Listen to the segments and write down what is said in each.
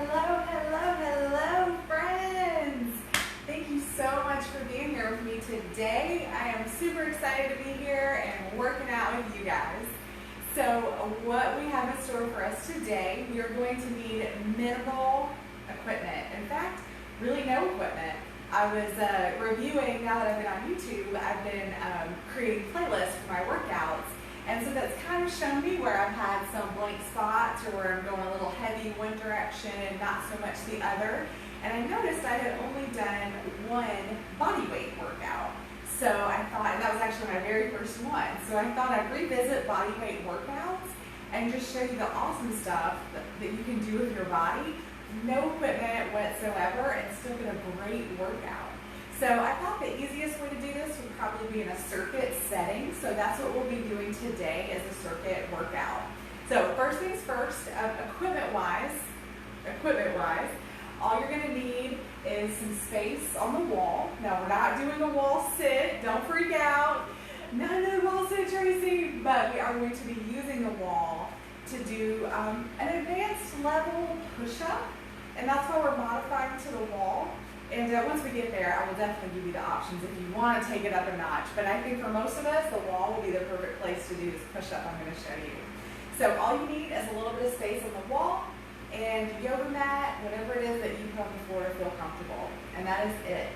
Hello, hello, hello, friends. Thank you so much for being here with me today. I am super excited to be here and working out with you guys. So what we have in store for us today, we are going to need minimal equipment. In fact, really no equipment. I was reviewing, now that I've been on YouTube, I've been creating playlists for my workouts. And so that's kind of shown me where I've had some blank spots or where I'm going a little heavy one direction and not so much the other. And I noticed I had only done one body weight workout. So I thought, and that was actually my very first one. So I thought I'd revisit body weight workouts and just show you the awesome stuff that you can do with your body. No equipment whatsoever and still get a great workout. So I thought the easiest way to do this would probably be in a circuit setting. So that's what we'll be doing today, is a circuit workout. So first things first, equipment-wise, all you're gonna need is some space on the wall. Now we're not doing a wall sit, don't freak out. None of the wall sit tracing, but we are going to be using the wall to do an advanced level push-up. And that's why we're modifying to the wall. And once we get there, I will definitely give you the options if you want to take it up a notch. But I think for most of us, the wall will be the perfect place to do this push-up I'm going to show you. So all you need is a little bit of space on the wall and yoga mat, whatever it is that you put on the floor to feel comfortable. And that is it.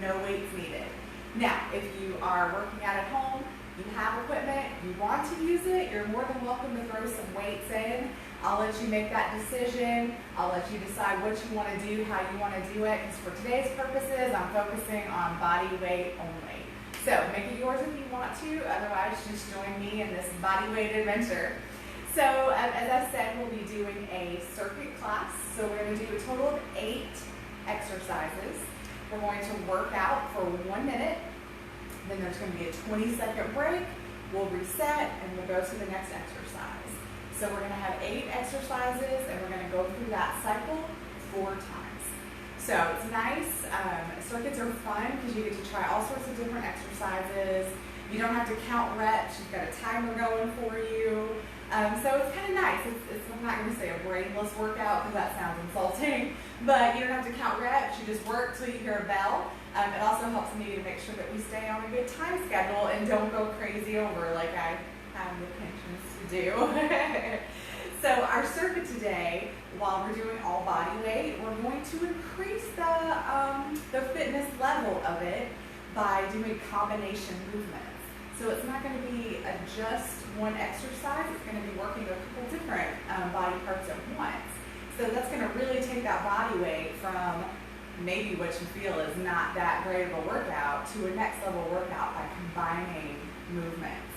No weights needed. Now, if you are working out at home, you have equipment, you want to use it, you're more than welcome to throw some weights in. I'll let you make that decision. I'll let you decide what you want to do, how you want to do it, because for today's purposes, I'm focusing on body weight only. So make it yours if you want to, otherwise just join me in this body weight adventure. So as I said, we'll be doing a circuit class. So we're going to do a total of 8 exercises. We're going to work out for 1 minute. Then there's going to be a 20-second break. We'll reset and we'll go to the next exercise. So we're going to have 8 exercises and we're going to go through that cycle 4 times. So it's nice. Circuits are fun because you get to try all sorts of different exercises. You don't have to count reps. You've got a timer going for you. So it's kind of nice. I'm not going to say a brainless workout because that sounds insulting, but you don't have to count reps. You just work till you hear a bell. It also helps me to make sure that we stay on a good time schedule and don't go crazy over like I have the intentions to do. So our circuit today, while we're doing all body weight, we're going to increase the fitness level of it by doing combination movements. So it's not going to be just one exercise, it's going to be working a couple different body parts at once. So that's going to really take that body weight from maybe what you feel is not that great of a workout to a next level workout by combining movements.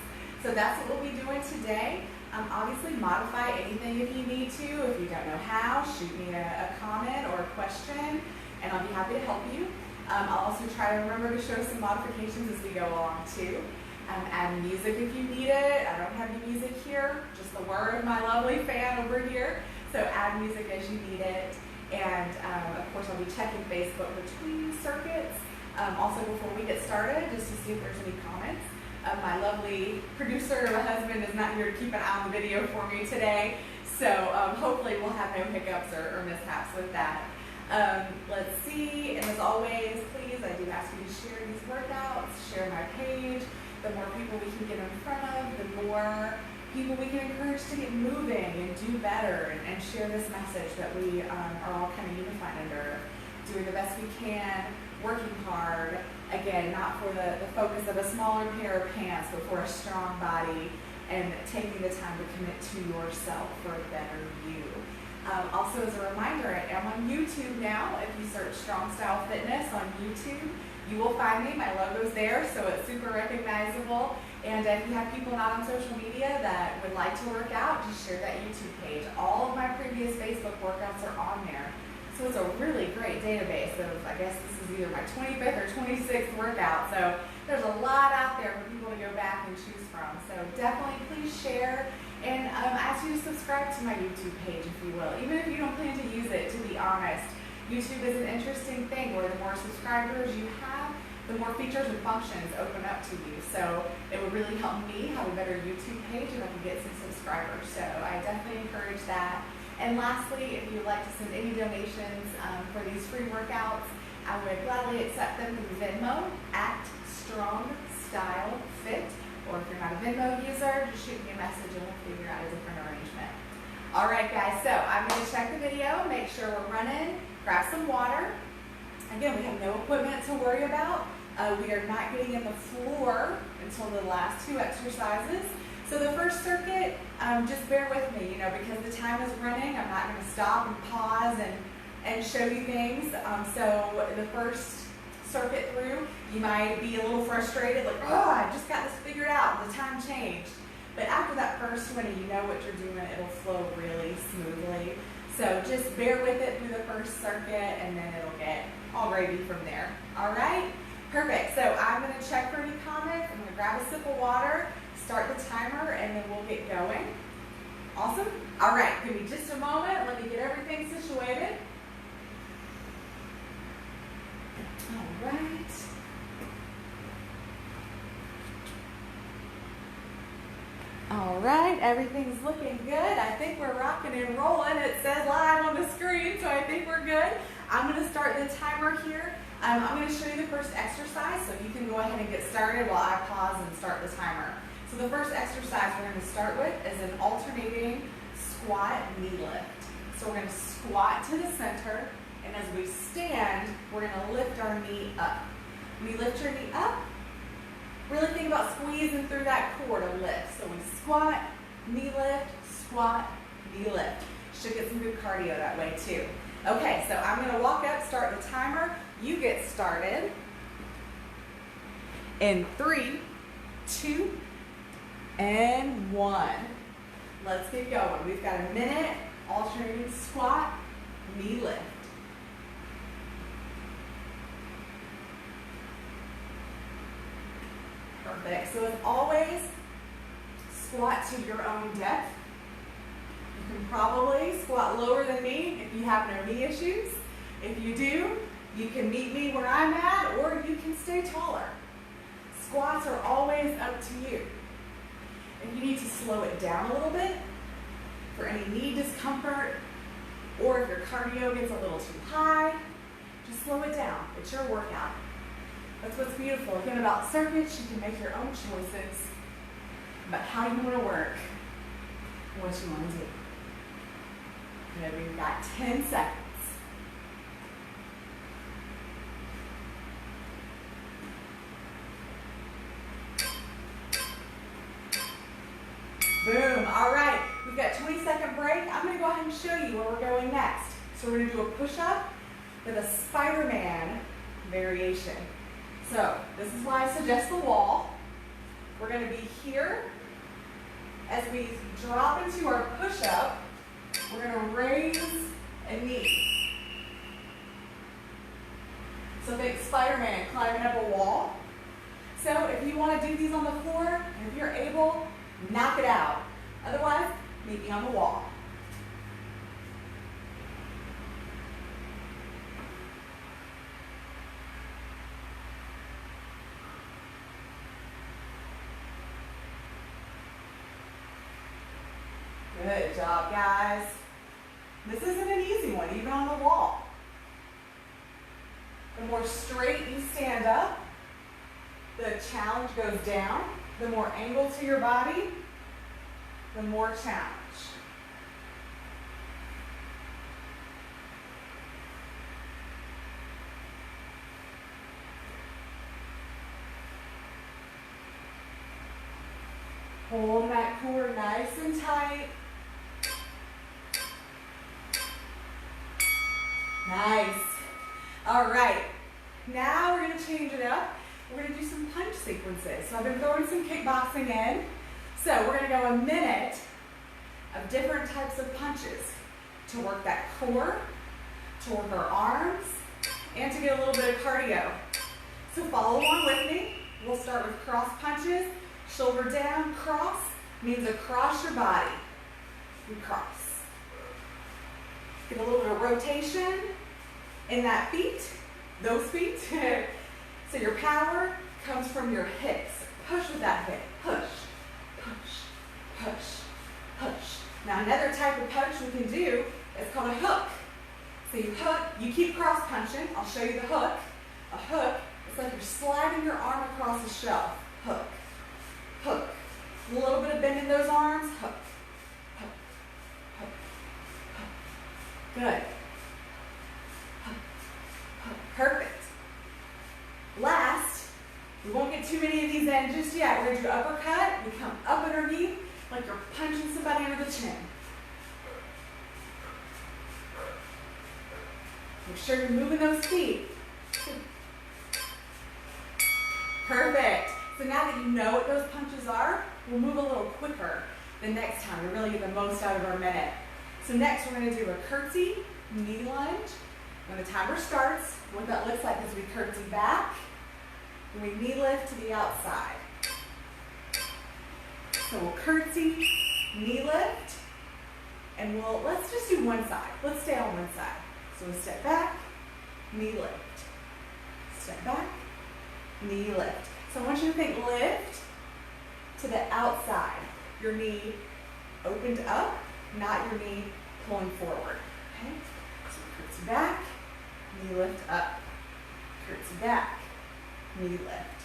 So that's what we'll be doing today. Obviously modify anything if you need to. If you don't know how, shoot me a comment or a question and I'll be happy to help you. I'll also try to remember to show some modifications as we go along too. Add music if you need it. I don't have any music here, just the word of my lovely fan over here. So add music as you need it. And of course I'll be checking Facebook between circuits. Also before we get started, just to see if there's any comments. My lovely producer, my husband, is not here to keep an eye on the video for me today. So hopefully we'll have no hiccups or mishaps with that. Let's see, and as always, please, I do ask you to share these workouts, share my page. The more people we can get in front of, the more people we can encourage to get moving and do better and share this message that we are all kind of unified under, doing the best we can, working hard, again, not for the focus of a smaller pair of pants, but for a strong body and taking the time to commit to yourself for a better you. Also as a reminder, I am on YouTube now. If you search Strong Style Fitness on YouTube, you will find me. My logo's there, so it's super recognizable. And if you have people not on social media that would like to work out, just share that YouTube page. All of my previous Facebook workouts are on there. So it's a really great database of, I guess this is either my 25th or 26th workout. So there's a lot out there for people to go back and choose from. So definitely please share and ask you to subscribe to my YouTube page if you will. Even if you don't plan to use it, to be honest. YouTube is an interesting thing where the more subscribers you have, the more features and functions open up to you. So it would really help me have a better YouTube page if I could get some subscribers. So I definitely encourage that. And lastly, if you'd like to send any donations for these free workouts, I would gladly accept them through Venmo at Strong Style Fit. Or if you're not a Venmo user, just shoot me a message and we'll figure out a different arrangement. All right, guys, so I'm going to check the video, make sure we're running, grab some water. Again, we have no equipment to worry about. We are not getting in the floor until the last two exercises. So the first circuit, just bear with me, because the time is running. I'm not going to stop and pause and show you things. So the first circuit through, you might be a little frustrated, like, oh, I just got this figured out, the time changed. But after that first one, you know what you're doing, it'll flow really smoothly. So just bear with it through the first circuit, and then it'll get all gravy from there. All right? Perfect. So I'm going to check for any comments. I'm going to grab a sip of water, start the timer, and then we'll get going. Awesome. All right. Give me just a moment. Let me get everything situated. All right. All right, everything's looking good. I think we're rocking and rolling. It says live on the screen, so I think we're good. I'm going to start the timer here. I'm going to show you the first exercise, so you can go ahead and get started while I pause and start the timer. So the first exercise we're going to start with is an alternating squat knee lift. So we're going to squat to the center, and as we stand, we're going to lift our knee up. When you lift your knee up, really think about squeezing through that core to lift. So we squat, knee lift, squat, knee lift. Should get some good cardio that way too. Okay, so I'm going to walk up, start the timer. You get started in 3, 2, and 1. Let's get going. We've got a minute, alternating squat, knee lift. Perfect. So as always, squat to your own depth. You can probably squat lower than me if you have no knee issues. If you do, you can meet me where I'm at, or you can stay taller. Squats are always up to you. If you need to slow it down a little bit for any knee discomfort, or if your cardio gets a little too high, just slow it down. It's your workout. That's what's beautiful. Again, about circuits, you can make your own choices about how you want to work, what you want to do. We've got 10 seconds. Boom. All right. We've got 20-second break. I'm going to go ahead and show you where we're going next. So we're going to do a push-up with a Spider-Man variation. So this is why I suggest the wall. We're going to be here. As we drop into our push-up, we're going to raise a knee. So think Spider-Man climbing up a wall. So if you want to do these on the floor, and if you're able, knock it out. Otherwise, meet me on the wall. Good job, guys. This isn't an easy one, even on the wall. The more straight you stand up, the challenge goes down. The more angle to your body, the more challenge. Hold that core nice and tight. Nice. All right. Now we're going to change it up. We're going to do some punch sequences. So I've been throwing some kickboxing in. So we're going to go a minute of different types of punches to work that core, to work our arms, and to get a little bit of cardio. So follow along with me. We'll start with cross punches. Shoulder down, cross means across your body. We cross. Get a little bit of rotation in that feet, those feet. So your power comes from your hips. Push with that hip. Push, push, push, push, Now another type of punch we can do is called a hook. So you hook, you keep cross punching. I'll show you the hook. A hook, it's like you're sliding your arm across the shelf. Hook, hook. A little bit of bend in those arms. Hook, hook, hook, hook. Good. Hook, hook. Perfect. Last, we won't get too many of these in just yet. We're going to do uppercut. We come up underneath like you're punching somebody under the chin. Make sure you're moving those feet. Perfect. So now that you know what those punches are, we'll move a little quicker the next time. We really get the most out of our minute. So next we're going to do a curtsy, knee lunge. When the timer starts, what that looks like is we curtsy back, and we knee lift to the outside. So we'll curtsy, knee lift, and let's just do one side. Let's stay on one side. So we step back, knee lift. Step back, knee lift. So I want you to think lift to the outside. Your knee opened up, not your knee pulling forward. Okay? So curtsy back, knee lift up. Curtsy back, knee lift.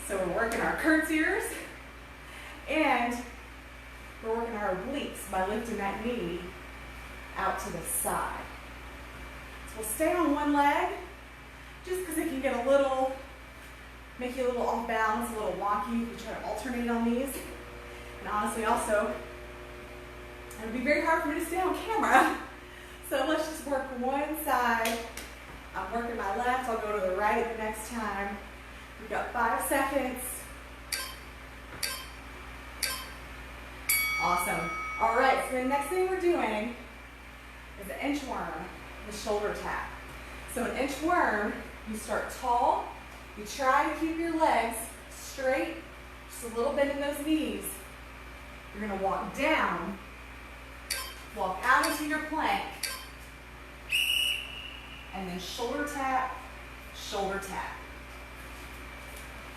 So we're working our curtsiers and we're working our obliques by lifting that knee out to the side. So we'll stay on one leg just because it can get a little, make you a little off balance, a little wonky if you try to alternate on these. And honestly also, it would be very hard for me to stay on camera. So let's just work one side. I'm working my left, I'll go to the right the next time. We've got 5 seconds. Awesome. All right, so the next thing we're doing is an inchworm, the shoulder tap. So an inchworm, you start tall, you try to keep your legs straight, just a little bit in those knees. You're gonna walk down, walk out into your plank, and then shoulder tap, shoulder tap.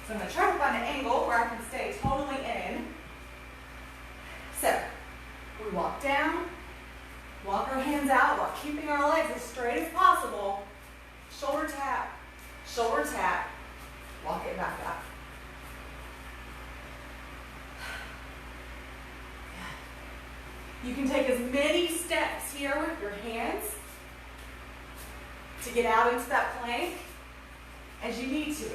So I'm gonna try to find an angle where I can stay totally in. So, we walk down, walk our hands out while keeping our legs as straight as possible. Shoulder tap, walk it back up. You can take as many steps here with your hands to get out into that plank as you need to.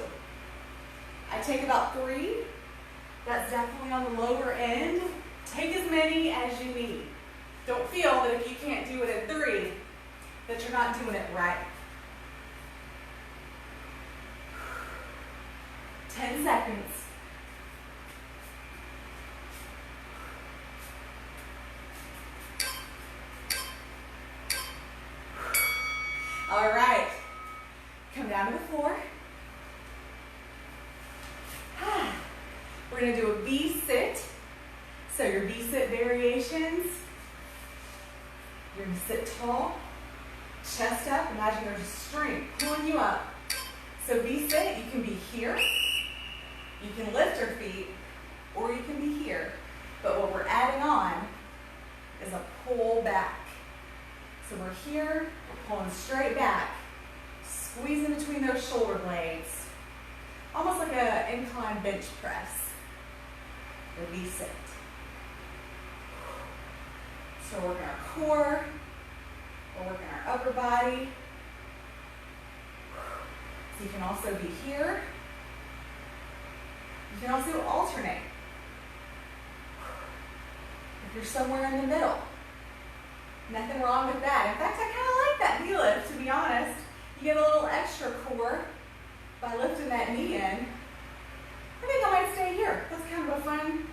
I take about 3. That's definitely on the lower end. Take as many as you need. Don't feel that if you can't do it in 3, that you're not doing it right. 10 seconds. All right. Come down to the floor. We're going to do a V-sit. So your V-sit variations, you're going to sit tall, chest up. Imagine there's a string pulling you up. So V-sit, you can be here, you can lift your feet, or you can be here. But what we're adding on is a pull back. So we're here, we're pulling straight back, squeezing between those shoulder blades, almost like an incline bench press. The V-sit. So we're working our core, we're working our upper body. So you can also be here. You can also alternate. If you're somewhere in the middle. Nothing wrong with that. In fact, I kind of like that knee lift, to be honest. You get a little extra core by lifting that knee in. I think I might stay here. That's kind of a fun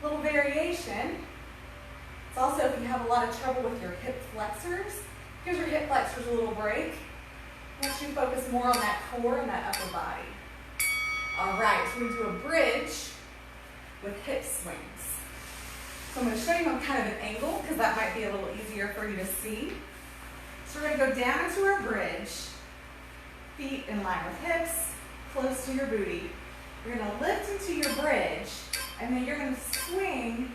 little variation. It's also if you have a lot of trouble with your hip flexors, gives your hip flexors a little break. Once you focus more on that core and that upper body. All right, so we do a bridge with hip swings. So I'm going to show you on kind of an angle because that might be a little easier for you to see. So we're going to go down into our bridge, feet in line with hips, close to your booty. You're going to lift into your bridge, and then you're going to swing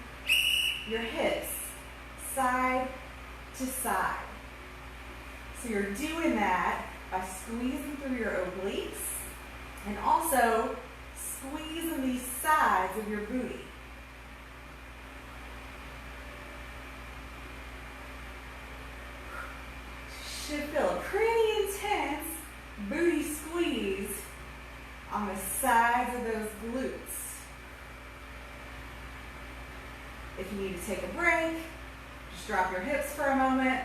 your hips side to side. So you're doing that by squeezing through your obliques and also squeezing these sides of your booty. Should feel a pretty intense booty squeeze on the sides of those glutes. If you need to take a break, just drop your hips for a moment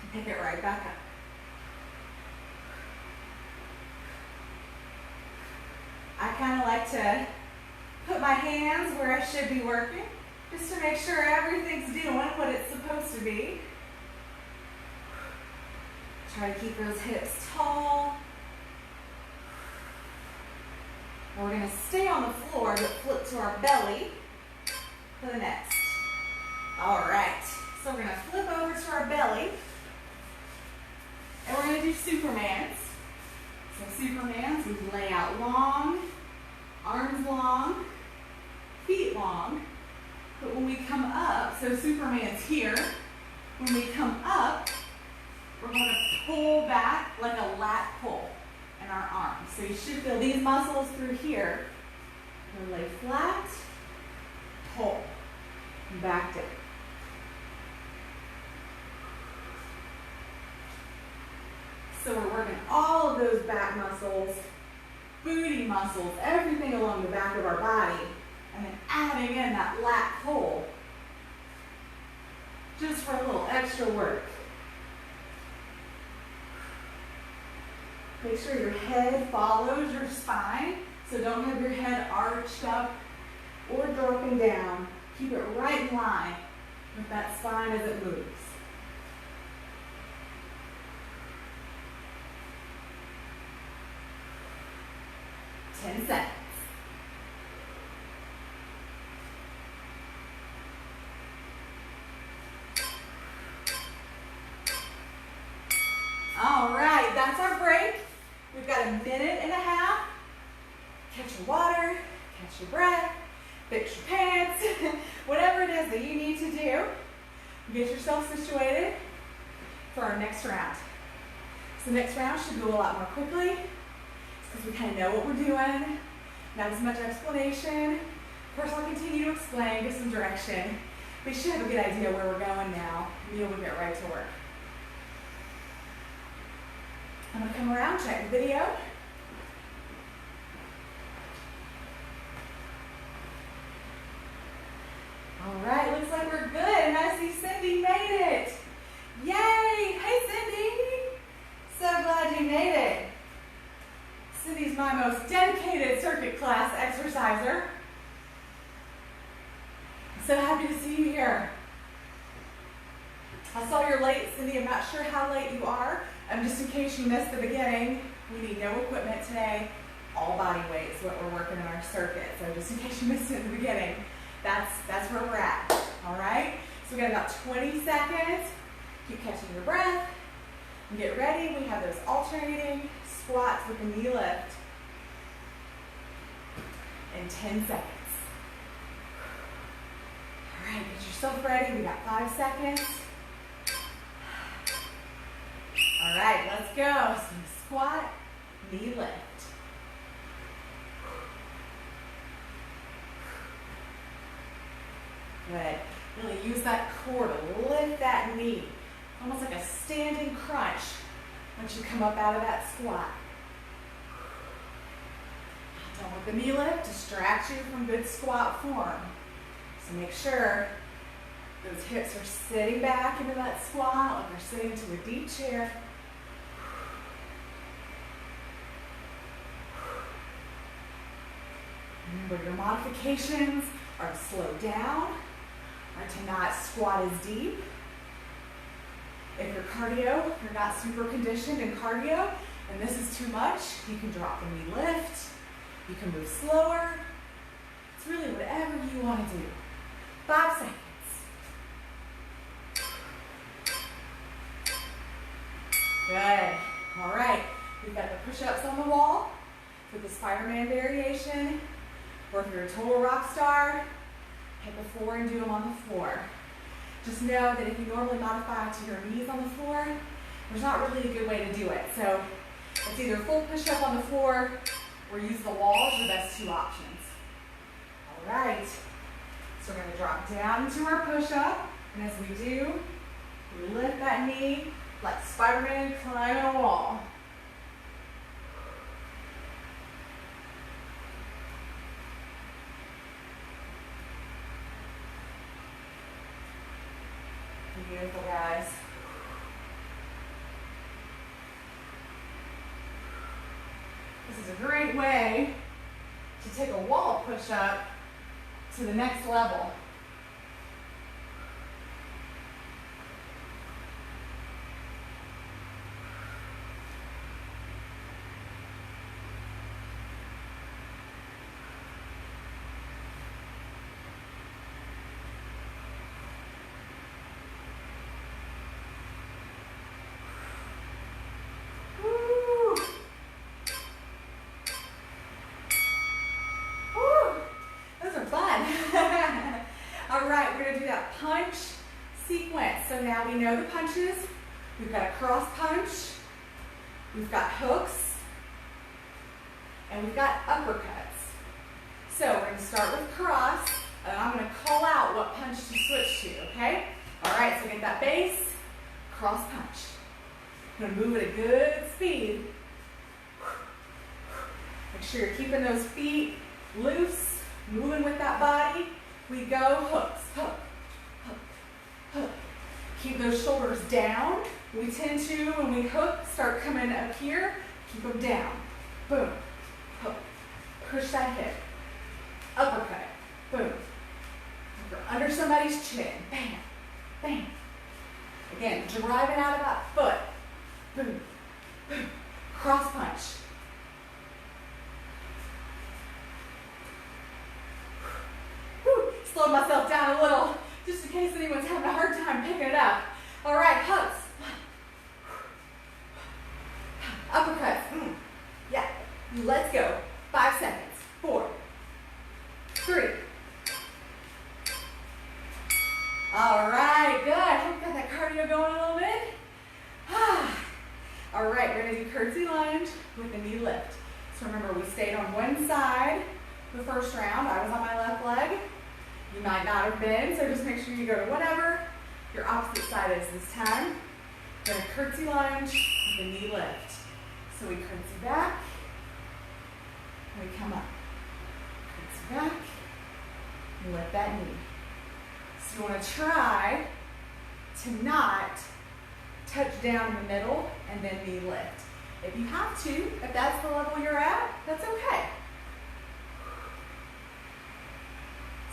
and pick it right back up. I kind of like to put my hands where I should be working, just to make sure everything's doing what it's supposed to be. Try to keep those hips tall. We're going to stay on the floor, but flip to our belly for the next. All right, so we're going to flip over to our belly, and we're going to do Supermans. So Supermans, we lay out long, arms long, feet long. But when we come up, so Superman's here, when we come up, we're going to pull back like a lat pull in our arms. So you should feel these muscles through here. We're going to lay flat, pull, and back down. So we're working all of those back muscles, booty muscles, everything along the back of our body, and then adding in that lat pull just for a little extra work. Make sure your head follows your spine, so don't have your head arched up or dropping down. Keep it right in line with that spine as it moves. Ten seconds. All right, that's our break. We've got a minute and a half. Catch your water, catch your breath, fix your pants, whatever it is that you need to do. Get yourself situated for our next round. So the next round should go a lot more quickly because we kind of know what we're doing. Not as much explanation. Of course, I'll continue to explain, give some direction. We should have a good idea where we're going now. We'll get right to work. I'm going to come around, check the video. All right, looks like we're good. And I see Cindy made it. Yay! Hey, Cindy! So glad you made it. Cindy's my most dedicated circuit class exerciser. So happy to see you here. I saw you're late, Cindy. I'm not sure how late you are. Just in case you missed the beginning, we need no equipment today. All body weight is what we're working in our circuit. So just in case you missed it in the beginning, that's where we're at. All right? So we got about 20 seconds. Keep catching your breath. And get ready. We have those alternating squats with the knee lift in 10 seconds. All right, get yourself ready. We got 5 seconds. All right, let's go. So squat, knee lift. Good. Really use that core to lift that knee. Almost like a standing crunch once you come up out of that squat. Don't let the knee lift distract you from good squat form. So make sure those hips are sitting back into that squat, like they're sitting to a deep chair. Remember, your modifications are to slow down, or to not squat as deep. If you're not super conditioned in cardio, and this is too much, you can drop the knee lift, you can move slower. It's really whatever you want to do. 5 seconds. Good. All right. We've got the push-ups on the wall with the Spider-Man variation. Or if you're a total rock star, hit the floor and do them on the floor. Just know that if you normally modify to your knees on the floor, there's not really a good way to do it. So it's either full push-up on the floor or use the wall as your best two options. All right, so we're gonna drop down into our push-up, and as we do, we lift that knee like Spider-Man climbing a wall. Beautiful, guys. This is a great way to take a wall push-up to the next level. Punch sequence. So now we know the punches. We've got a cross punch, we've got hooks, and we've got uppercuts. So we're going to start with cross, and I'm going to call out what punch to switch to, okay? All right, so get that base, cross punch. I'm going to move at a good speed. Make sure you're keeping those feet loose, moving with that body. We go hooks, hook. Hook. Keep those shoulders down. We tend to, when we hook, start coming up here. Keep them down. Boom. Hook. Push that hip. Uppercut. Boom. You're under somebody's chin. Bam. Bam. Again, driving out of that foot. Boom. Boom. Cross punch. Whew. Slow myself down a little, just in case anyone's having a hard time picking it up. All right, hooks. Uppercuts. Yeah. Let's go. 5 seconds. 4, 3. All right, good. Hope you got that cardio going a little bit. All right, we're gonna do curtsy lunge with the knee lift. So remember, we stayed on one side the first round. I was on my left leg. You might not have been, so just make sure you go to whatever your opposite side is this time. We're gonna curtsy lunge with the knee lift. So we curtsy back, and we come up. Curtsy back, and lift that knee. So you wanna try to not touch down in the middle and then knee lift. If you have to, if that's the level you're at, that's okay.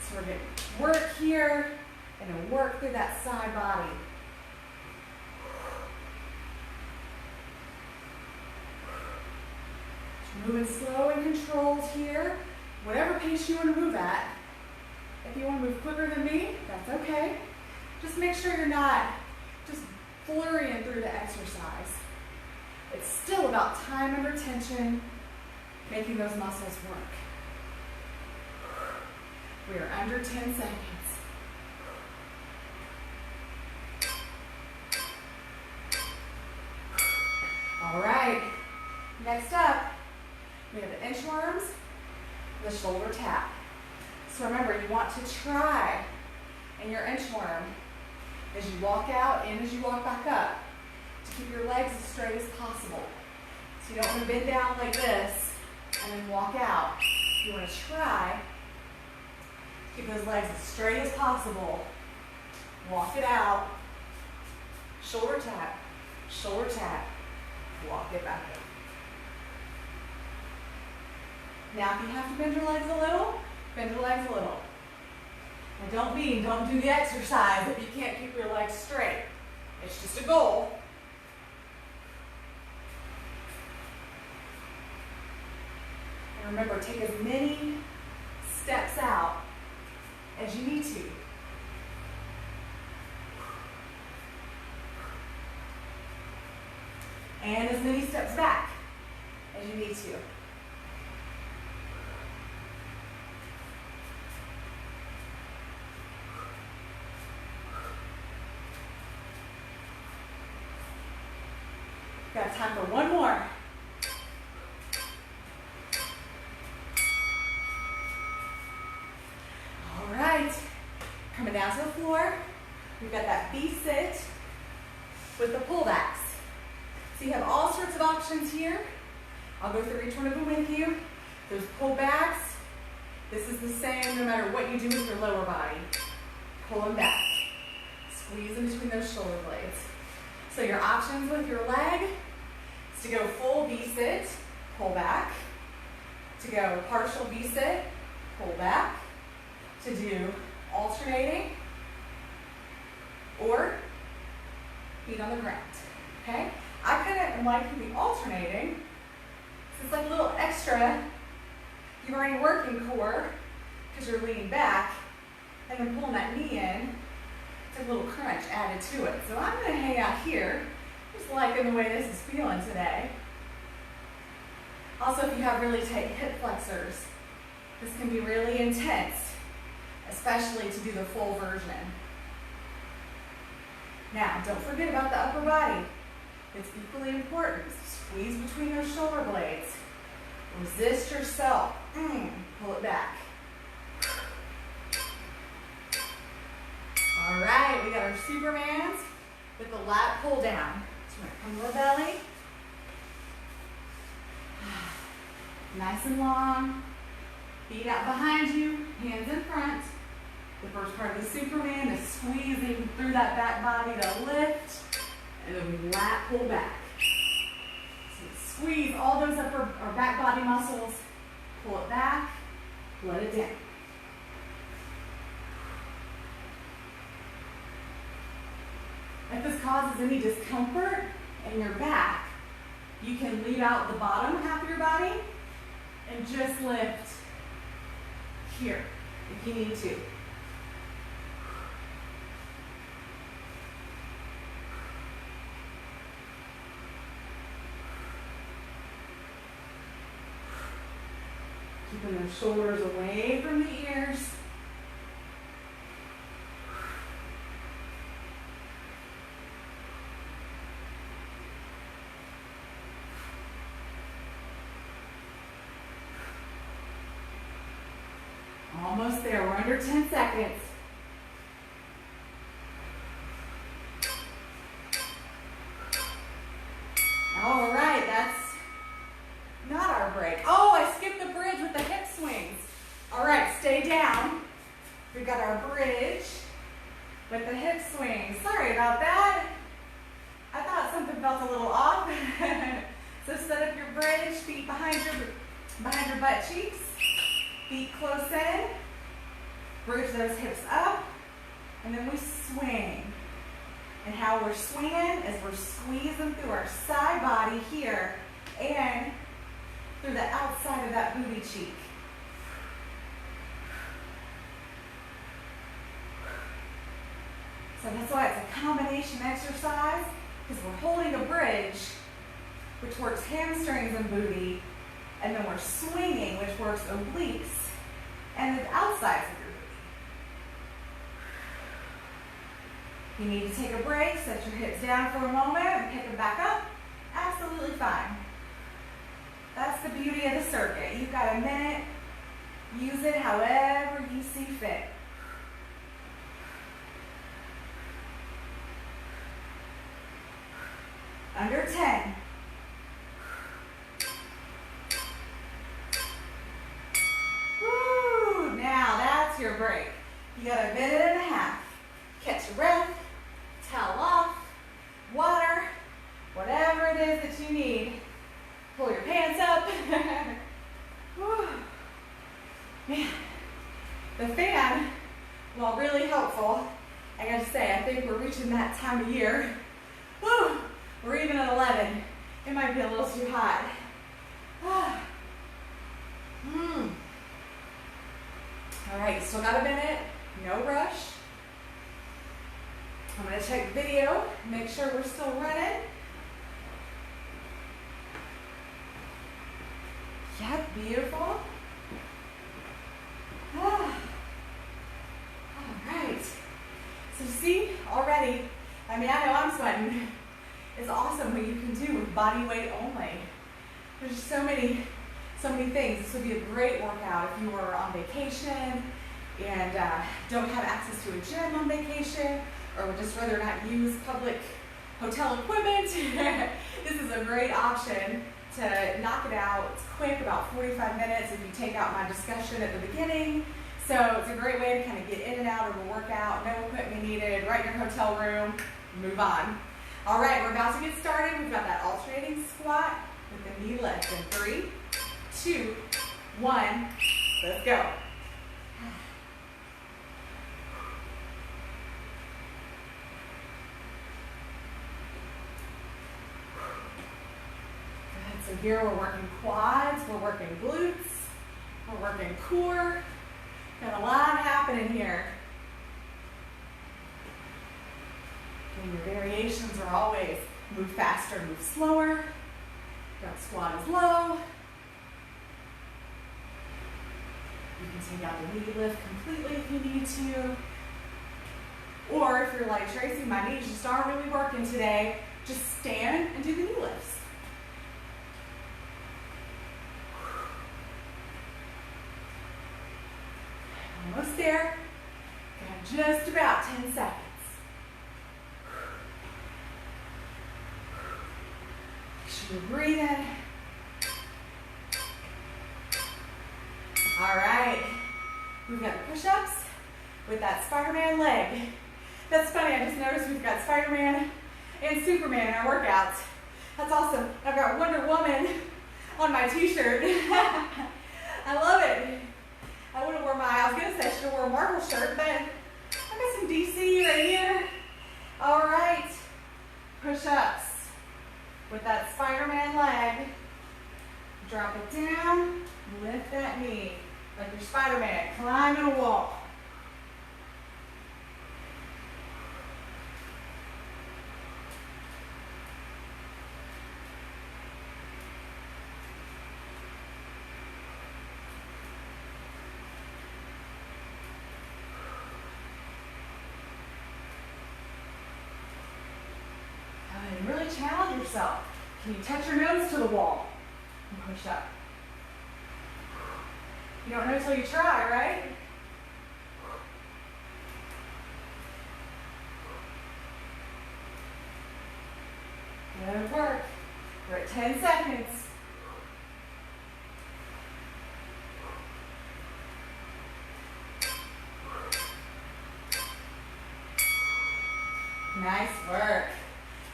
So we're going to work here and then work through that side body. Just moving slow and controlled here. Whatever pace you want to move at. If you want to move quicker than me, that's okay. Just make sure you're not just flurrying through the exercise. It's still about time under tension, making those muscles work. We are under 10 seconds. All right, next up, we have the inchworms, the shoulder tap. So remember, you want to try in your inchworm as you walk out and as you walk back up to keep your legs as straight as possible. So you don't want to bend down like this and then walk out. You want to try to keep those legs as straight as possible. Walk it out. Shoulder tap, walk it back up. Now if you have to bend your legs a little, bend your legs a little. And don't do the exercise if you can't keep your legs straight. It's just a goal. And remember, take as many steps out as you need to. And as many steps back as you need to. got time for one more. All right, coming down to the floor. We've got that V-sit with the pullbacks. So you have all sorts of options here. I'll go through each one of them with you. Those pullbacks, this is the same no matter what you do with your lower body. Pull them back. Squeeze in between those shoulder blades. So your options with your leg is to go full V-sit, pull back. To go partial V-sit, pull back. To do alternating or feet on the ground, okay? I kind of am liking the alternating. It's like a little extra. You're already working core because you're leaning back and then pulling that knee in. It's a little crunch added to it. So I'm going to hang out here, just liking the way this is feeling today. Also, if you have really tight hip flexors, this can be really intense, especially to do the full version. Now, don't forget about the upper body. It's equally important. Squeeze between those shoulder blades. Resist yourself. Pull it back. All right, we got our Supermans with the lat pull down. So we're going to come to the belly. Nice and long. Feet out behind you, hands in front. The first part of the Superman is squeezing through that back body to lift, and then we lat pull back. So squeeze all those upper or back body muscles, pull it back, let it down. If this causes any discomfort in your back, you can leave out the bottom half of your body and just lift here if you need to. Keeping the shoulders away from the ears. Almost there, we're under 10 seconds. All right, that's not our break. Oh, I skipped the bridge with the hip swings. All right, stay down. We've got our bridge with the hip swings. Sorry about that. I thought something felt a little off. So set up your bridge, feet behind your butt cheeks. Feet close in, bridge those hips up, and then we swing. And how we're swinging is we're squeezing through our side body here and through the outside of that booty cheek. So that's why it's a combination exercise, because we're holding a bridge, which works hamstrings and booty, and then we're swinging, which works obliques and the outsides of your booty. You need to take a break, set your hips down for a moment, and pick them back up. Absolutely fine. That's the beauty of the circuit. You've got a minute. Use it however you see fit. Under 10. Your break. You got a minute and a half. Catch your breath, towel off, water, whatever it is that you need. Pull your pants up. Man, the fan, while really helpful, I gotta say, I think we're reaching that time of year. Woo! We're even at 11. It might be a little too hot. All right, still got a minute, no rush. I'm gonna check video, make sure we're still running. Yep, beautiful. All right. So see, already, I mean, I know I'm sweating. is awesome what you can do with body weight only. There's just so many things. This would be a great workout if you were on vacation and don't have access to a gym on vacation, or would just rather not use public hotel equipment. This is a great option to knock it out. It's quick, about 45 minutes if you take out my discussion at the beginning. So it's a great way to kind of get in and out of a workout, no equipment needed, right in your hotel room, move on. All right, we're about to get started. We've got that alternating squat with the knee lift in 3, 2, 1, let's go. So here we're working quads, we're working glutes, we're working core. Got a lot happening here. And your variations are always move faster, move slower. Don't squat as low. You can take out the knee lift completely if you need to. Or if you're like, Tracy, my knees just aren't really working today, just stand and do the knee lifts. Almost there. Got just about 10 seconds. Make sure you're breathing. All right. We've got the push-ups with that Spider-Man leg. That's funny. I just noticed we've got Spider-Man and Superman in our workouts. That's awesome. I've got Wonder Woman on my t-shirt. I love it. I would have worn I was going to say I should have worn a Marvel shirt, but I've got some DC right here. All right, push-ups with that Spider-Man leg. Drop it down, lift that knee like you're Spider-Man, climbing a wall. Really challenge yourself. Can you touch your nose to the wall and push up? You don't know until you try, right? Good work. We're at 10 seconds. Nice work.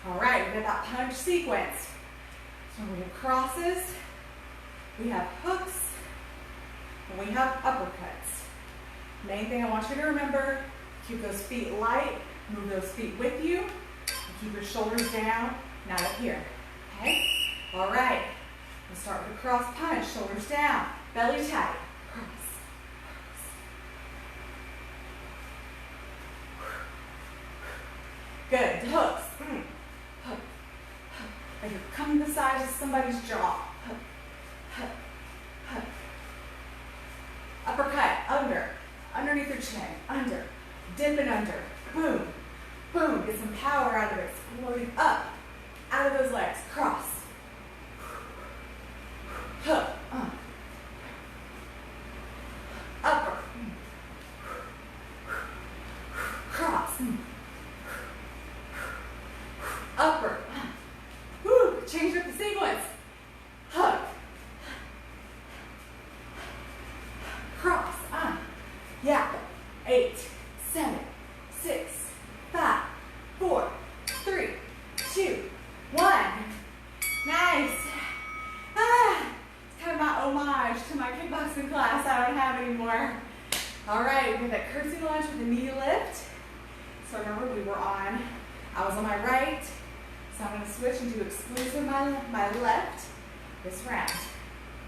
All right, we got that punch sequence. So we have crosses, we have hooks, and we have uppercuts. Main thing I want you to remember, keep those feet light, move those feet with you, and keep your shoulders down, not up here, okay? All right, we'll start with a cross punch, shoulders down, belly tight, cross. Good, hooks. Hook, hook. Like you're coming the size of somebody's jaw. Hook, hook, hook. Uppercut, underneath your chin, under, dip and under, boom, boom. Get some power out of it, exploding up, out of those legs, cross. Hook, upper, cross, upper. Woo, change up the sequence. Hook. Cross. Yeah. 8, 7, 6, 5, 4, 3, 2, 1. Nice. It's kind of my homage to my kickboxing class I don't have anymore. All right, we have that curtsy lunge with the knee lift. So remember I was on my right. So I'm going to switch and do exclusive my left this round.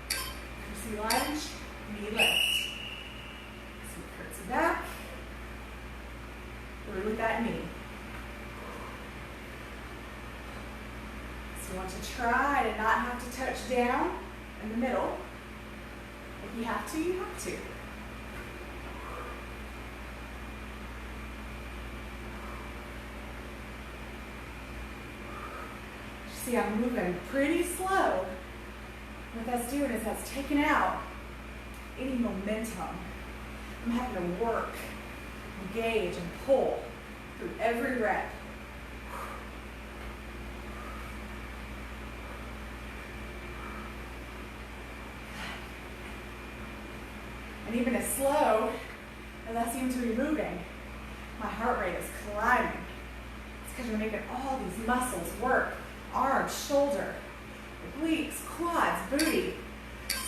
Curtsy lunge, knee lift. So curtsy back, through with that knee. So you want to try to not have to touch down in the middle. If you have to, you have to. See, I'm moving pretty slow. What that's doing is that's taking out any momentum. I'm having to work, engage, and pull through every rep. And even as slow as I seem to be moving, my heart rate is climbing. It's because you're making all these muscles work. Arms, shoulder, obliques, quads, booty.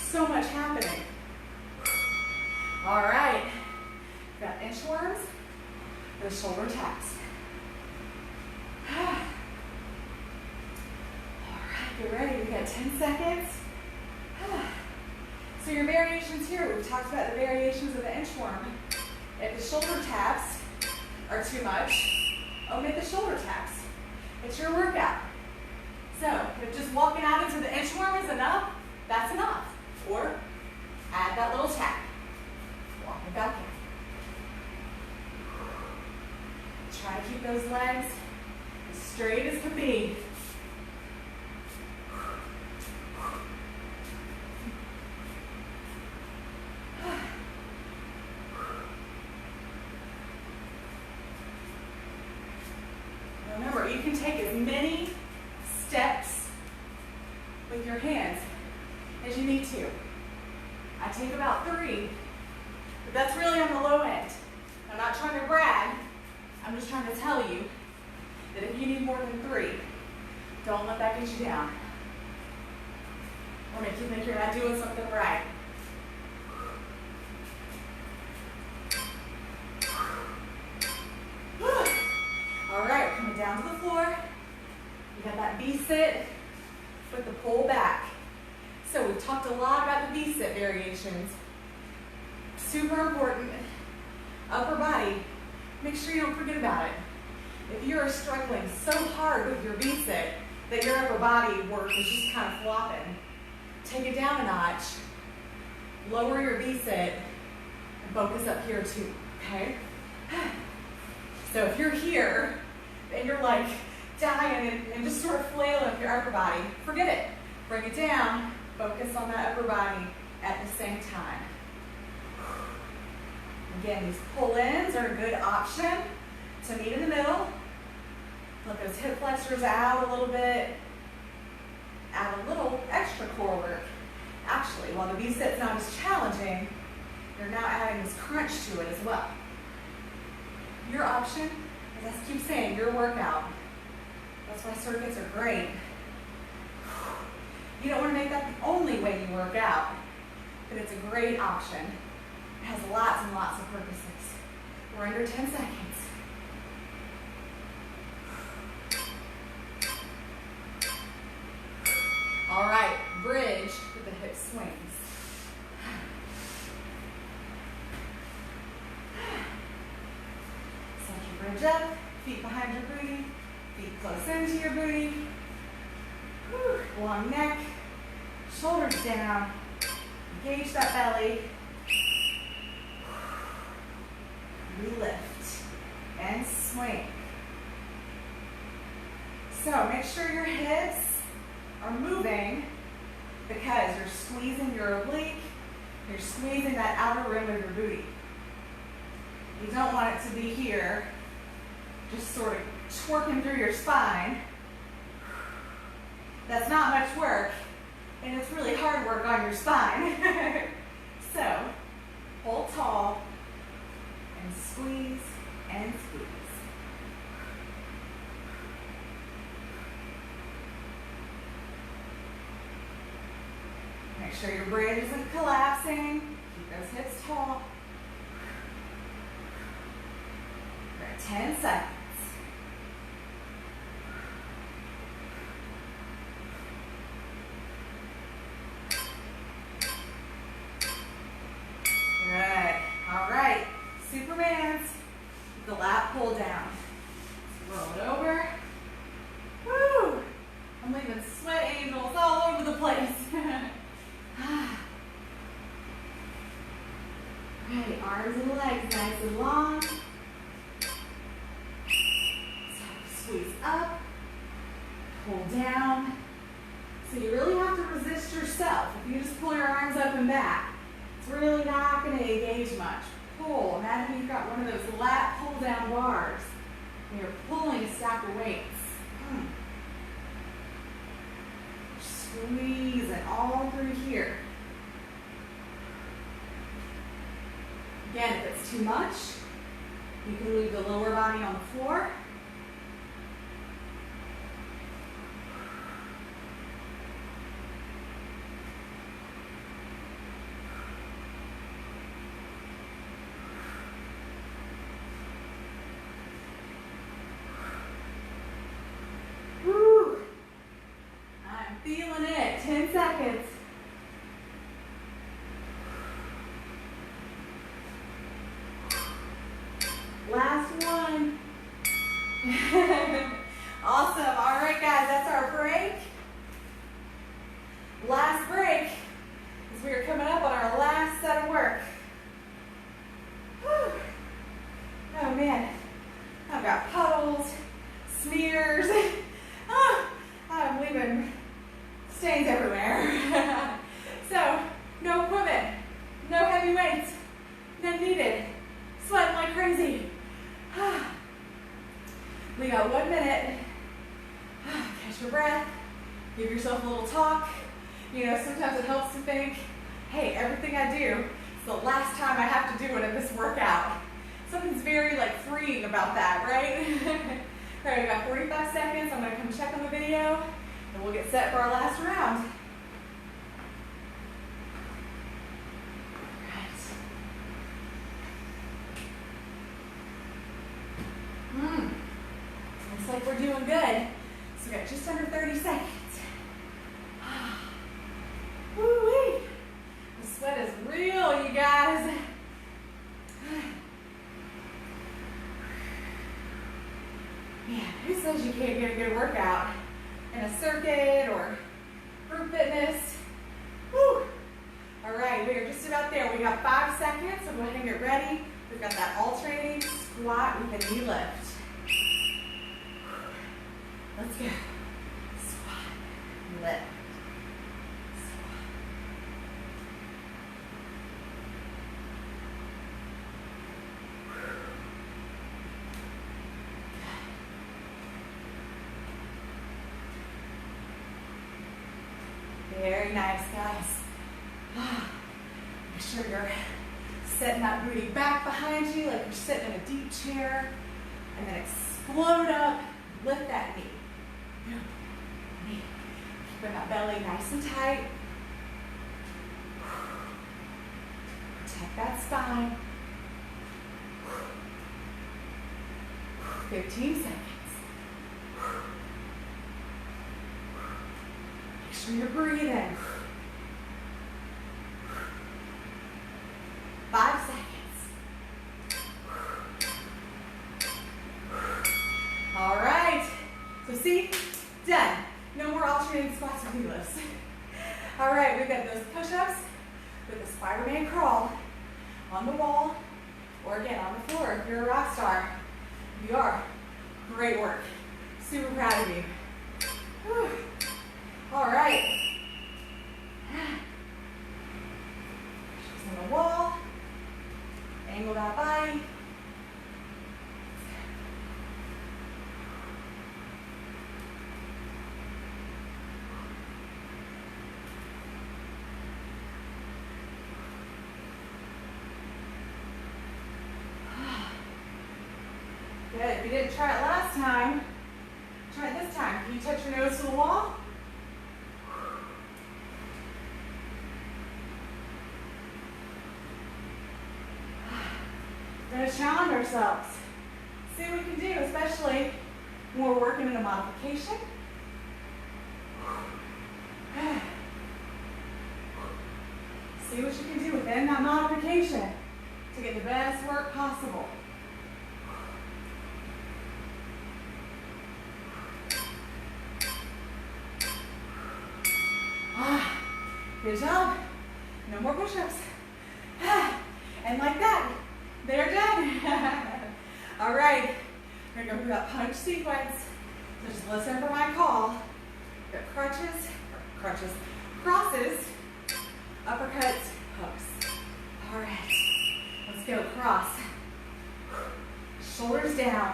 So much happening. All right. We've got inchworms, the shoulder taps. All right, get ready. We've got 10 seconds. So your variations here, we've talked about the variations of the inchworm. If the shoulder taps are too much, omit the shoulder taps. It's your workout. So if just walking out into the inchworm is enough, that's enough. Or add that little tap. Walking back in. Try to keep those legs as straight as can be. Remember, you can take as many steps with your hands as you need to. I take about 3, but that's really on the low end. I'm not trying to brag. I'm just trying to tell you that if you need more than 3, don't let that get you down or make you think you're not doing something right. All right, coming down to the floor. You got that V-sit with the pull back. So we've talked a lot about the V-sit variations. Super important. Upper body, make sure you don't forget about it. If you're struggling so hard with your V-sit that your upper body work is just kind of flopping, take it down a notch, lower your V-sit, and focus up here too, okay? So if you're here and you're like dying and just sort of flailing with your upper body, forget it. Bring it down, focus on that upper body at the same time. Again, these pull-ins are a good option to meet in the middle. Let those hip flexors out a little bit. Add a little extra core work. Actually, while the V-sit's not as challenging, you're now adding this crunch to it as well. Your option, as I keep saying, your workout. That's why circuits are great. You don't want to make that the only way you work out, but it's a great option. It has lots and lots of purposes. We're under 10 seconds. All right, bridge with the hip swings. Set your bridge up, feet behind your booty, feet close into your booty. Long neck, shoulders down, engage that belly. Lift and swing. So make sure your hips are moving because you're squeezing your oblique, you're squeezing that outer rim of your booty. You don't want it to be here, just sort of twerking through your spine. That's not much work, and it's really hard work on your spine. So, hold tall, and squeeze, and squeeze. Make sure your bridge isn't collapsing. Keep those hips tall. We're at 10 seconds. Good. All right. Superman's. The lat pull down. Roll it over. Woo! I'm leaving sweat angels all over the place. Right, arms and legs nice and long. So squeeze up. pull down. So you really have to resist yourself. If you just pull your arms up and back, it's really not going to engage much. Pull. Imagine you've got one of those lat pull down bars and you're pulling a stack of weights. Squeeze it all through here. Again, if it's too much, you can leave the lower body on the floor. Woo! I'm feeling it. 10 seconds. Last one. Awesome. All right, guys, that's our break. Last break as we are coming up on our last set of work. Whew. Oh, man. I've got puddles, smears. I'm leaving stains everywhere. So, no equipment, no heavy weights, none needed. Sweating like crazy. We got 1 minute. Catch your breath. Give yourself a little talk. You know, sometimes it helps to think, hey, everything I do is the last time I have to do it in this workout. Something's very freeing about that, right? All right, we got 45 seconds. I'm gonna come check on the video and we'll get set for our last round. Looks like we're doing good. So we got just under 30 seconds. Woo-wee. The sweat is real, you guys. Man, who says you can't get a good workout in a circuit or group fitness? Woo. All right, we are just about there. We got 5 seconds, so go ahead and get ready. We've got that alternating squat with a knee lift. Let's go. Squat, lift. Squat. Very nice, guys. Make sure you're setting that booty back behind you like you're sitting in a deep chair. And then explode up, lift that knee. Keeping that belly nice and tight. Protect that spine. 15 seconds. Make sure you're breathing. 5 seconds. All right. So see, done. No more alternating squats or knee lifts. All right, we've got those push-ups with a Spider-Man crawl on the wall or again on the floor if you're a rock star. If you are, great work. Super proud of you. Whew. All right. Just on the wall. Angle that body. Good. If you didn't try it last time, try it this time. Can you touch your nose to the wall? We're going to challenge ourselves. See what we can do, especially when we're working in a modification. See what you can do within that modification to get the best work possible. Good job. No more push-ups. And like that, they're done. All right, we're gonna go through that punch sequence. So just listen for my call. Got crunches, crosses, uppercuts, hooks. All right, let's go cross. Shoulders down.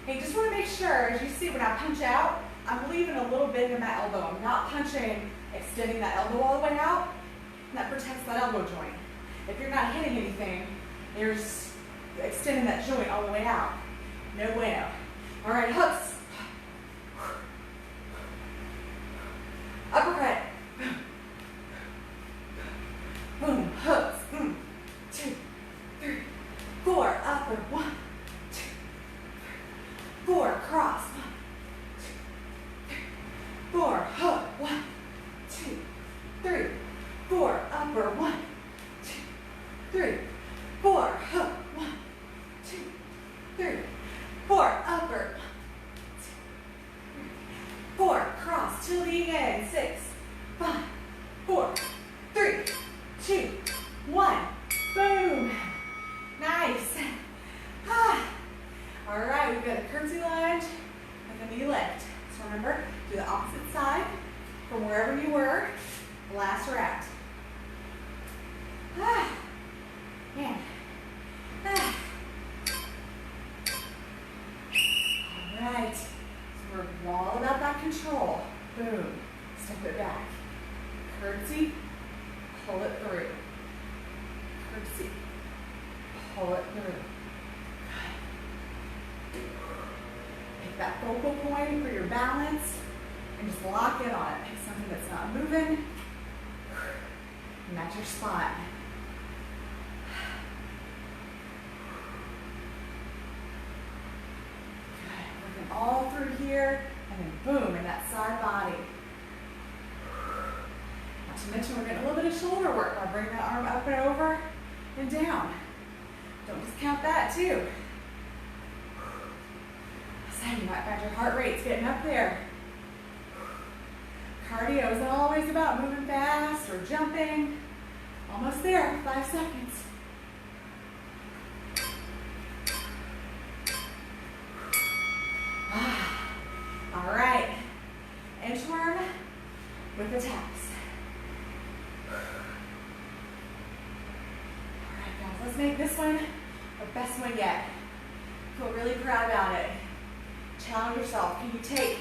Hey, just want to make sure, as you see, when I punch out, I'm leaving a little bit in my elbow. I'm not punching, extending that elbow all the way out. And that protects that elbow joint. If you're not hitting anything, you're extending that joint all the way out. No bueno. All right, hooks. Uppercut. Boom, hooks. 2, 3, 4, upper. 1, 2, 4, cross. 1, 2, 3, 4, hook. 1, 2, 3, 4, upper. 1, 2, 3, 4, hook. 1, 2, 3, 4, upper. 1, 2, 3, 4, cross till the end. 6, 5, 4, 3, 2, 1. Boom. Nice. All right, we've got a curtsy lunge with a knee lift. So remember, do the opposite side from wherever you were last round. Man. All right, so we're all about that control. Boom. Step it back. Curtsy, pull it through. Curtsy, pull it through. Pick that focal point for your balance and just lock in on it. Pick something that's not moving. And that's your spot. Good. Working all through here and then boom in that side body. Not to mention we're getting a little bit of shoulder work by bringing that arm up and over and down. Don't discount that too. So you might find your heart rate's getting up there. Cardio isn't always about moving fast or jumping. Almost there, 5 seconds. All right, inchworm with the taps. All right, guys, let's make this one the best one yet. Feel really proud about it. Challenge yourself. Can you take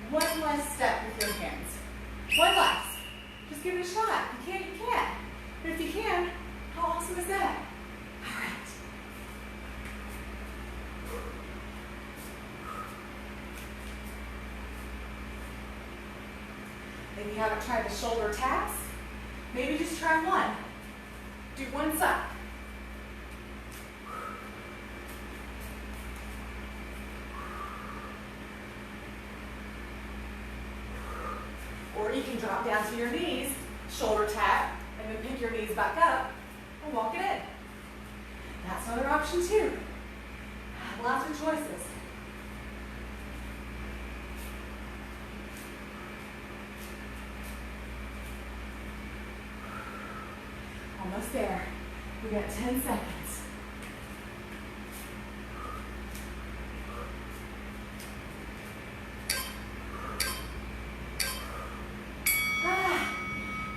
one less step with your hands? One less. Just give it a shot. If you can't, you can't. But if you can, how awesome is that? All right. If you haven't tried the shoulder taps, maybe just try one. Do one side. Or you can drop down to your knees, shoulder tap, and then pick your knees back up and walk it in. That's another option too. Lots of choices. Almost there. We got 10 seconds.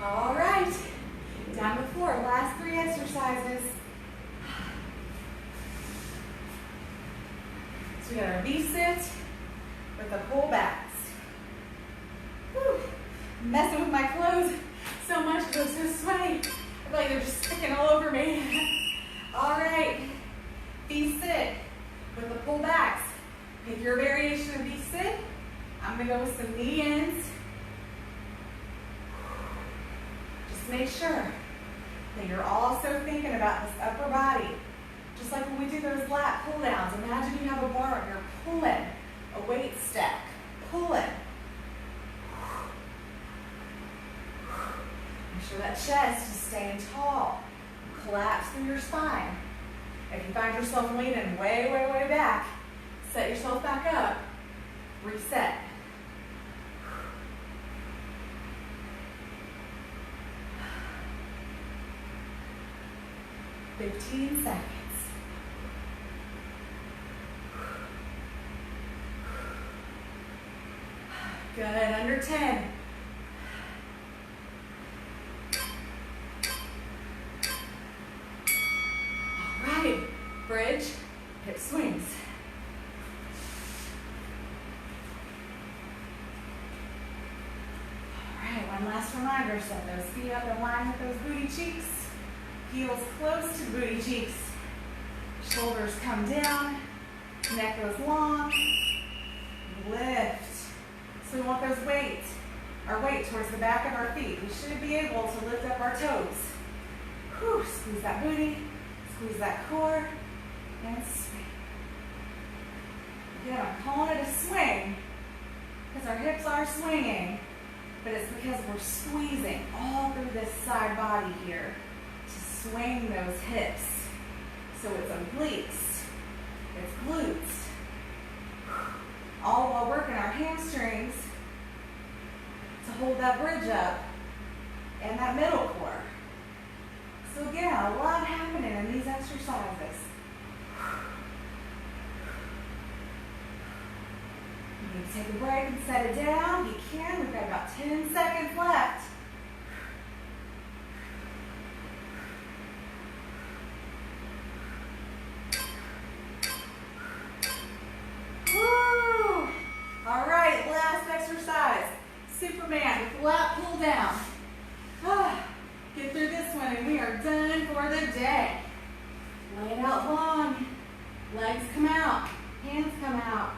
All right. Down to the floor. Last 3 exercises. So we got our V-sit with the pull backs. Whew. Messing with my clothes so much because they're so sweaty. I feel like they're just sticking all over me. All right, V-sit with the pull backs. Pick your variation of V-sit. I'm gonna go with some knee ins. Just make sure that you're also thinking about this upper body. Just like when we do those lat pull downs. Imagine you have a bar and you're pulling a weight stack. Pulling. Make sure that chest is staying tall. Collapse through your spine. If you find yourself leaning way, way, way back, set yourself back up. Reset. "15 seconds. Good, under 10. All right, bridge, hip swings. All right, one last reminder, set those feet up in line with those booty cheeks. Heels close to the booty cheeks. Shoulders come down, neck goes long, lift. So we want those weight towards the back of our feet. We should be able to lift up our toes. Whew, squeeze that booty, squeeze that core, and swing. Again, I'm calling it a swing because our hips are swinging, but it's because we're squeezing all through this side body here to swing those hips. So it's obliques, it's glutes, all while working our hamstrings to hold that bridge up and that middle core. So again, a lot happening in these exercises. You need to take a break and set it down. You can. We've got about 10 seconds left. Woo! All right, last exercise. Superman with lat pull down. Get through this one and we are done for the day. Lay it out long. Legs come out. Hands come out.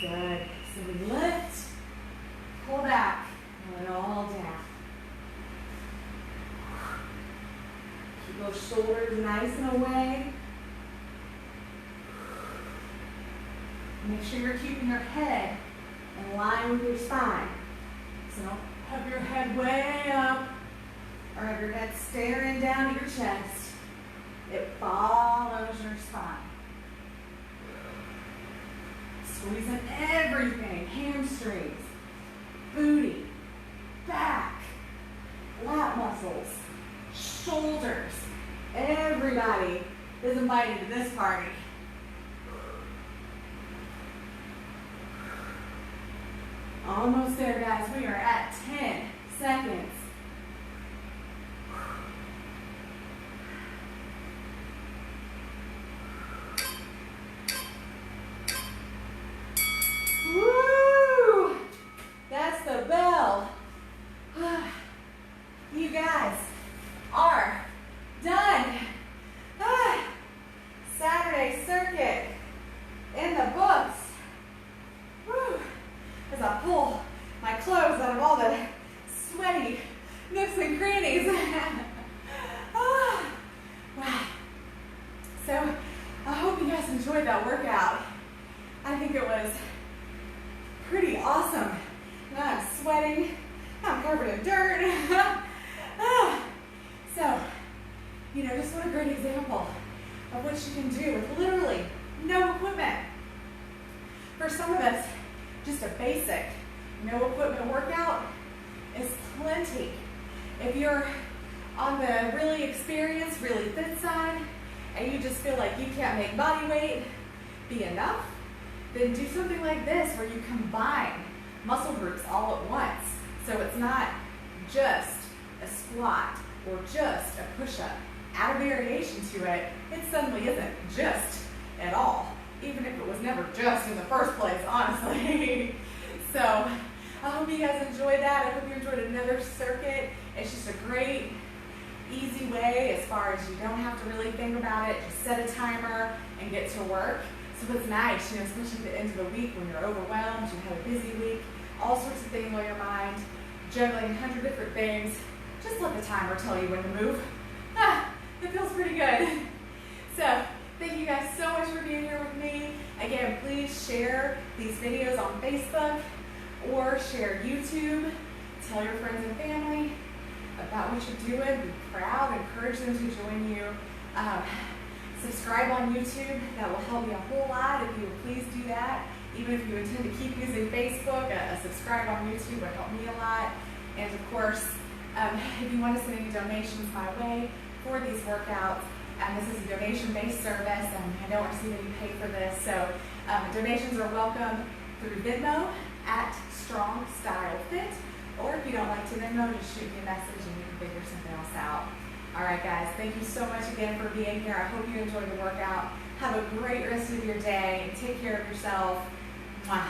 Good. So we lift, pull back, and let it all down. Keep those shoulders nice and away. Make sure you're keeping your head in line with your spine. So don't have your head way up or have your head staring down at your chest. It follows your spine. Squeezing everything, hamstrings, booty, back, lat muscles, shoulders. Everybody is invited to this party. Almost there, guys. We are at 10 seconds. Woo! That's the bell. You guys are done. Saturday circuit in the books. Woo! As I pull my clothes out of all the sweaty nooks and crannies. Wow. So I hope you guys enjoyed that workout. I think it was pretty awesome. Now I'm sweating. I'm covered in dirt. So, just what a great example of what you can do with literally no equipment. For some of us, just a basic no equipment workout is plenty. If you're on the really experienced, really fit side, and you just feel like you can't make body weight be enough, then do something like this where you combine muscle groups all at once. So it's not just a squat or just a push-up. Add a variation to it. It suddenly isn't just at all, even if it was never just in the first place, honestly. So I hope you guys enjoyed that. I hope you enjoyed another circuit. It's just a great, easy way as far as you don't have to really think about it. Just set a timer and get to work. So it's nice, especially at the end of the week when you're overwhelmed, you had a busy week, all sorts of things on your mind, juggling 100 different things. Just let the timer tell you when to move. It feels pretty good. So thank you guys so much for being here with me. Again, please share these videos on Facebook or share YouTube. Tell your friends and family about what you're doing. Be proud. Encourage them to join you. Subscribe on YouTube. That will help me a whole lot if you would please do that. Even if you intend to keep using Facebook, a subscribe on YouTube would help me a lot. And of course, if you want to send any donations my way for these workouts, This is a donation-based service, and I don't receive any pay for this, so donations are welcome through Venmo at Strong Style Fit, or if you don't like to Venmo, just shoot me a message and we can figure something else out. All right, guys, thank you so much again for being here. I hope you enjoyed the workout. Have a great rest of your day. Take care of yourself. Mwah.